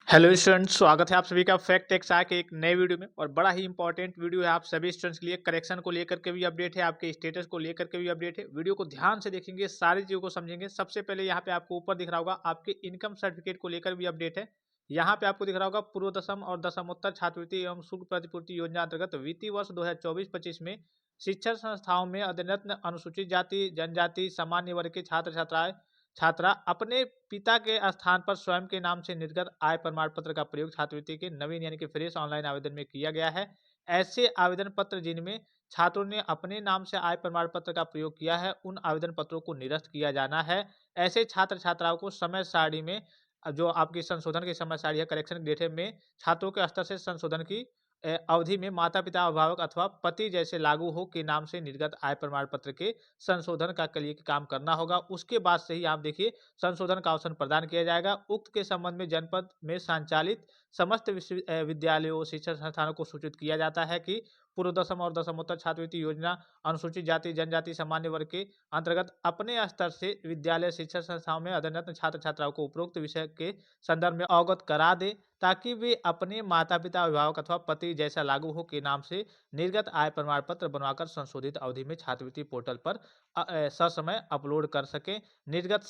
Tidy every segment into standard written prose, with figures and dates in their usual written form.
Hello students, स्वागत है आप सभी का फैक्ट एक्सा के एक नए वीडियो में। और बड़ा ही इंपॉर्टेंट वीडियो है आप सभी स्टूडेंट्स के लिए। करेक्शन को लेकर के भी अपडेट है, आपके स्टेटस को लेकर के भी अपडेट है। वीडियो को ध्यान से देखेंगे, सारी चीज़ों को समझेंगे। सबसे पहले यहाँ पे आपको ऊपर दिख रहा होगा आपके इनकम सर्टिफिकेट को लेकर भी अपडेट है। यहाँ पे आपको दिख रहा होगा पूर्व दसम और दसमोत्तर छात्रवृत्ति एवं शुल्क प्रतिपूर्ति योजना अंतर्गत वित्तीय वर्ष 2024-25 में शिक्षण संस्थाओं में अध्ययनरत अनुसूचित जाति, जनजाति, सामान्य वर्ग के छात्रा अपने पिता के स्थान पर स्वयं के नाम से निर्गत आय प्रमाण पत्र का प्रयोग छात्रवृत्ति के नवीन यानी कि फ्रेश ऑनलाइन आवेदन में किया गया है। ऐसे आवेदन पत्र जिनमें छात्रों ने अपने नाम से आय प्रमाण पत्र का प्रयोग किया है, उन आवेदन पत्रों को निरस्त किया जाना है। ऐसे छात्र छात्राओं को समय सारणी में जो आपकी संशोधन की समय सारणी है, करेक्शन डेट में छात्रों के स्तर से संशोधन की अवधि में माता-पिता, अभिभावक अथवा पति जैसे लागू हो के नाम से निर्गत आय प्रमाण पत्र के संशोधन का के लिए काम करना होगा। उसके बाद से ही आप देखिए संशोधन का ऑप्शन प्रदान किया जाएगा। उक्त के संबंध में जनपद में संचालित समस्त विद्यालयों, शिक्षण संस्थानों को सूचित किया जाता है कि पूर्व दसम और दसमोत्तर छात्रवृत्ति योजना अनुसूचित जाति, जनजाति, सामान्य वर्ग के अंतर्गत अपने स्तर से विद्यालय शिक्षण संस्थाओं में अध्ययनरत छात्र-छात्राओं को उपरोक्त विषय के संदर्भ में अवगत करा दें, ताकि वे अपने माता-पिता, अभिभावक अथवा पति जैसा लागू हो के नाम से निर्गत आय प्रमाण पत्र बनवाकर संशोधित अवधि में छात्रवृत्ति पोर्टल पर ससमय अपलोड कर सकें। निर्गत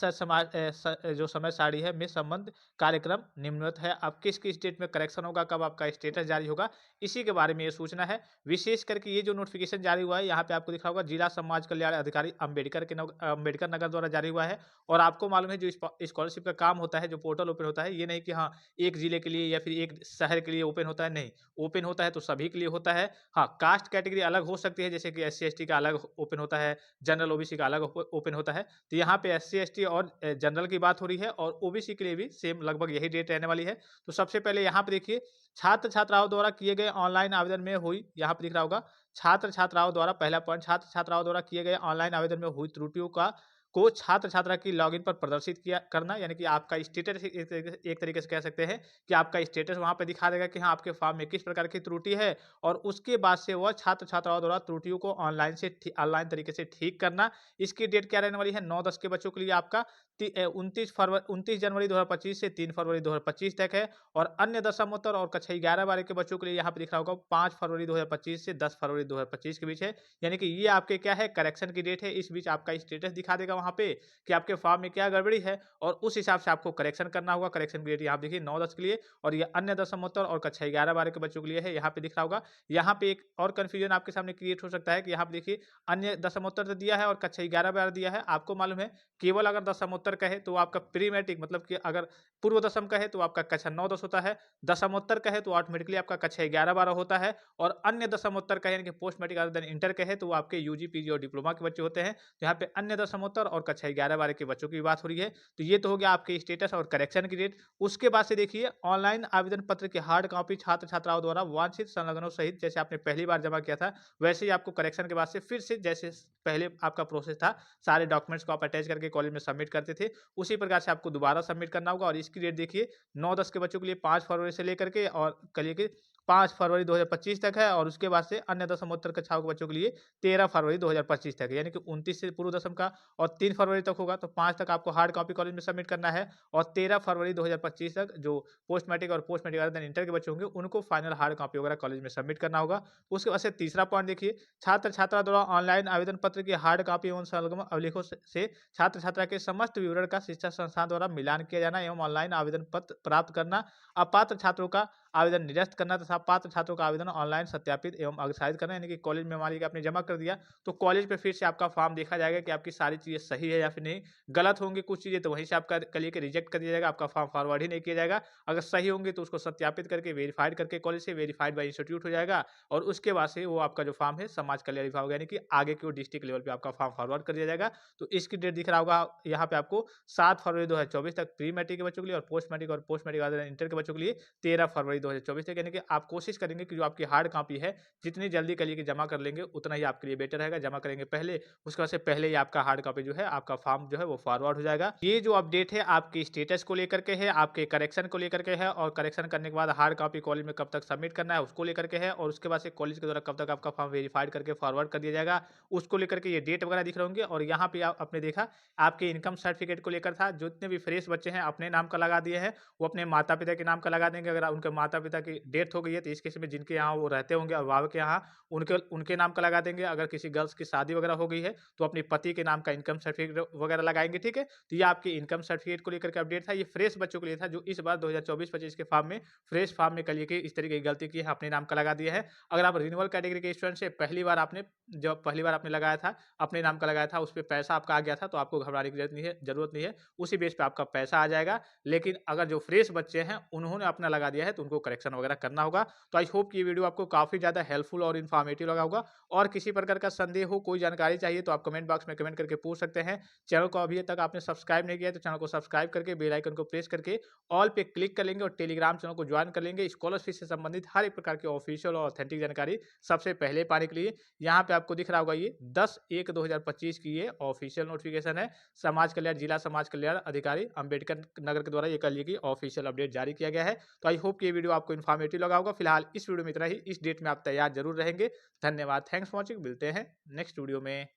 जो समय सारणी है में संबंध कार्यक्रम निम्नवत है। अब किस-किस डेट में करेक्शन होगा, कब आपका स्टेटस जारी होगा, इसी के बारे में ये सूचना है। विशेष करके ये जो नोटिफिकेशन जारी हुआ है, यहाँ पे आपको दिख रहा होगा जिला समाज कल्याण अधिकारी अम्बेडकर नगर द्वारा जारी हुआ है। और आपको मालूम है जो स्कॉलरशिप का काम होता है, जो पोर्टल ओपन होता है, ये नहीं कि हाँ, एक जिले के लिए या फिर एक शहर के लिए ओपन होता है, नहीं। ओपन होता है तो सभी के लिए होता है। हाँ, कास्ट कैटेगरी अलग हो सकती है, जैसे कि एससी-एसटी का अलग ओपन होता है, जनरल ओबीसी का अलग ओपन होता है। तो यहाँ पे एससी-एसटी और जनरल की बात हो रही है और ओबीसी के लिए भी सेम लगभग यही डेट रहने वाली है। तो सबसे पहले यहाँ पे देखिए छात्र-छात्राओं द्वारा किए गए ऑनलाइन आवेदन में हुई, यहाँ पे दिख रहा होगा छात्र-छात्राओं द्वारा, पहला पॉइंट, छात्र-छात्राओं द्वारा किए गए ऑनलाइन आवेदन में हुई त्रुटियों का को छात्र-छात्रा की लॉगिन पर प्रदर्शित किया करना, यानी कि आपका स्टेटस एक तरीके से कह सकते हैं कि आपका स्टेटस वहाँ पे दिखा देगा कि हाँ, आपके फॉर्म में किस प्रकार की त्रुटि है। और उसके बाद से वह छात्र-छात्राओं द्वारा त्रुटियों को ऑनलाइन तरीके से ठीक करना। इसकी डेट क्या रहने वाली है? 9-10 के बच्चों के लिए आपका 29 जनवरी 2025 से 3 फरवरी 2025 तक है। और अन्य दशमोत्तर और कक्षा 11-12 के बच्चों के लिए यहाँ पे दिख रहा होगा 5 फरवरी 2025 से 10 फरवरी 2025 के बीच है। यानी कि ये आपके क्या है, करेक्शन की डेट है। इस बीच आपका स्टेटस दिखा देगा वहाँ पे कि आपके फॉर्म में क्या गड़बड़ी है और उस हिसाब से आपको करेक्शन करना होगा। करेक्शन की डेट यहाँ देखिए 9-10 के लिए। और ये अन्य दशमोत्तर और कक्षा 11-12 के बच्चों के लिए है, यहाँ पे दिख रहा होगा। यहाँ पे एक और कन्फ्यूजन आपके सामने क्रिएट हो सकता है कि यहाँ पे देखिए अन्य दशमोत्तर तो दिया है और कक्षा 11-12 दिया है। आपको मालूम है केवल अगर दशमोत्तर का है तो आपका प्री मैट्रिक, मतलब कि अगर पूर्व दसम का है तो आपका कक्षा 9-10 होता है। दशमोत्तर का है तो ऑटोमेटिकली आपका कक्षा 11-12 होता है। और अन्य दशमोत्तर का है, यानी कि post matric other than inter का है, तो वो आपके यूजी, पीजी और डिप्लोमा के बच्चे होते हैं। तो यहाँ पे अन्य दशमोत्तर और कक्षा 11-12 के बच्चों की बात हो रही है। तो ये तो हो गया आपके स्टेटस और करेक्शन की डेट। उसके बाद से देखिए ऑनलाइन आवेदन पत्र की हार्ड कॉपी छात्र छात्राओं द्वारा वांछित संलग्नों सहित, जैसे आपने पहली बार जमा किया था वैसे ही आपको करेक्शन के बाद से फिर से जैसे पहले आपका प्रोसेस था, सारे डॉक्यूमेंट्स को आप अटैच करके कॉलेज में सबमिट करते थे, उसी प्रकार से आपको दोबारा सबमिट करना होगा। और इसकी डेट देखिए 9-10 के बच्चों के लिए 5 फरवरी से लेकर के और कल के 5 फरवरी 2025 तक है। और उसके बाद से अन्य दशमोत्तर कक्षाओं के बच्चों के लिए 13 फरवरी 2025 तक है, यानी कि 29 से पूर्व दसम का और 3 फरवरी तक होगा। तो 5 तक आपको हार्ड कॉपी कॉलेज में सबमिट करना है। और 13 फरवरी 2025 तक जो पोस्ट मैट्रिक और post matric other than inter के बच्चे होंगे उनको फाइनल हार्ड कॉपी वगैरह कॉलेज में सबमिट करना होगा। उसके बाद से तीसरा पॉइंट देखिए, छात्र छात्रा द्वारा ऑनलाइन आवेदन पत्र की हार्ड कॉपी एवं संलग्न अभिलेखों से छात्र छात्रा के समस्त विवरण का शिक्षा संस्थान द्वारा मिलान किया जाना एवं ऑनलाइन आवेदन पत्र प्राप्त करना। अपात्र छात्रों का आवेदन निरस्त करना तथा पात्र छात्रों का आवेदन ऑनलाइन सत्यापित एवं अग्रसारित करना, यानी कि कॉलेज में मान लीजिए आपने जमा कर दिया तो कॉलेज पे फिर से आपका फॉर्म देखा जाएगा कि आपकी सारी चीजें सही है या फिर नहीं। गलत होंगी कुछ चीजें तो वहीं से आपका कल के रिजेक्ट कर दिया जाएगा, आपका फॉर्म फॉरवर्ड ही नहीं किया जाएगा। अगर सही होंगे तो उसको सत्यापित करके वेरीफाइड करके कॉलेज से वेरीफाइड बाय इंस्टीट्यूट हो जाएगा। और उसके बाद से वो आपका जो फॉर्म है समाज कल्याण विभाग होगा, यानी कि आगे की डिस्ट्रिक्ट लेवल पे आपका फॉर्म फॉरवर्ड कर दिया जाएगा। तो इसकी डेट दिख रहा होगा यहाँ पे आपको 7 फरवरी 2024 तक प्री मैट्रिक के बच्चों के लिए और पोस्ट मैट्रिक इंटर के बच्चों के लिए 13 फरवरी जनवरी 2024 तक, यानी कि आप कोशिश करेंगे कि जो आपकी हार्ड कॉपी है जितनी जल्दी करिए कि जमा कर लेंगे उतना ही आपके लिए बेटर रहेगा। जमा करेंगे पहले, उसके बाद से पहले ही आपका हार्ड कॉपी जो है, आपका फॉर्म जो है वो फॉरवर्ड हो जाएगा। ये जो अपडेट है आपके स्टेटस को लेकर के है, आपके करेक्शन को लेकर के है, और करेक्शन करने के बाद हार्ड कॉपी कॉलेज में कब तक सबमिट करना है उसको लेकर के है, और उसके बाद से कॉलेज के द्वारा कब तक आपका फॉर्म वेरीफाइड करके फॉरवर्ड कर दिया जाएगा उसको लेकर के ये डेट वगैरह दिख रहे होंगे। और यहाँ पे आपने देखा आपके इनकम सर्टिफिकेट को लेकर था, जितने भी फ्रेश बच्चे हैं अपने नाम का लगा दिए हैं, वो अपने माता पिता के नाम का लगा देंगे। अगर उनके माता पिता की डेथ हो गई है तो इस केस में जिनके यहाँ वो रहते होंगे अभिभावक के यहाँ, उनके उनके नाम का लगा देंगे। अगर किसी गर्ल्स की शादी वगैरह हो गई है तो अपने पति के नाम का इनकम सर्टिफिकेट वगैरह लगाएंगे, ठीक है। तो ये आपके इनकम सर्टिफिकेट को लेकर के अपडेट था। ये फ्रेश बच्चों के लिए था जो इस बार 2024-25 के फॉर्म में फ्रेश फॉर्म में कल इस तरीके की गलती की है, अपने नाम का लगा दिया है। अगर आप रिन्यूअल कैटेगरी के स्टूडेंट से पहली बार आपने लगाया था, अपने नाम का लगाया था, उस पे पैसा आपका आ गया था, तो आपको घबराने की जरूरत नहीं है, उसी बेस पे आपका पैसा आ जाएगा। लेकिन अगर जो फ्रेश बच्चे हैं उन्होंने अपना लगा दिया है तो उनको करेक्शन वगैरह करना होगा। तो आई होप कि ये वीडियो आपको काफी ज्यादा हेल्पफुल और इन्फॉर्मेटिव लगा होगा। और किसी प्रकार का संदेह हो, कोई जानकारी चाहिए तो आप कमेंट बॉक्स में कमेंट करके पूछ सकते हैं। चैनल को अभी तक आपने सब्सक्राइब नहीं किया तो चैनल को सब्सक्राइब करके बेल आइकन को प्रेस करके ऑल पे क्लिक कर लेंगे और टेलीग्राम चैनल को ज्वाइन कर लेंगे। स्कॉलरशिप से संबंधित हर एक प्रकार की ऑफिशियल और ऑथेंटिक जानकारी सबसे पहले पाने के लिए। यहाँ पे आपको दिख रहा होगा ये 10/1/2025 की ये ऑफिशियल नोटिफिकेशन है। समाज कल्याण, जिला समाज कल्याण अधिकारी अंबेडकर नगर के द्वारा ये कल की ऑफिशियल अपडेट जारी किया गया है। तो आई होप कि ये वीडियो आपको इन्फॉर्मेटिव लगा होगा। फिलहाल इस वीडियो में इतना ही। इस डेट में आप तैयार जरूर रहेंगे। धन्यवाद, थैंक्स फॉर वॉचिंग। मिलते हैं नेक्स्ट वीडियो में।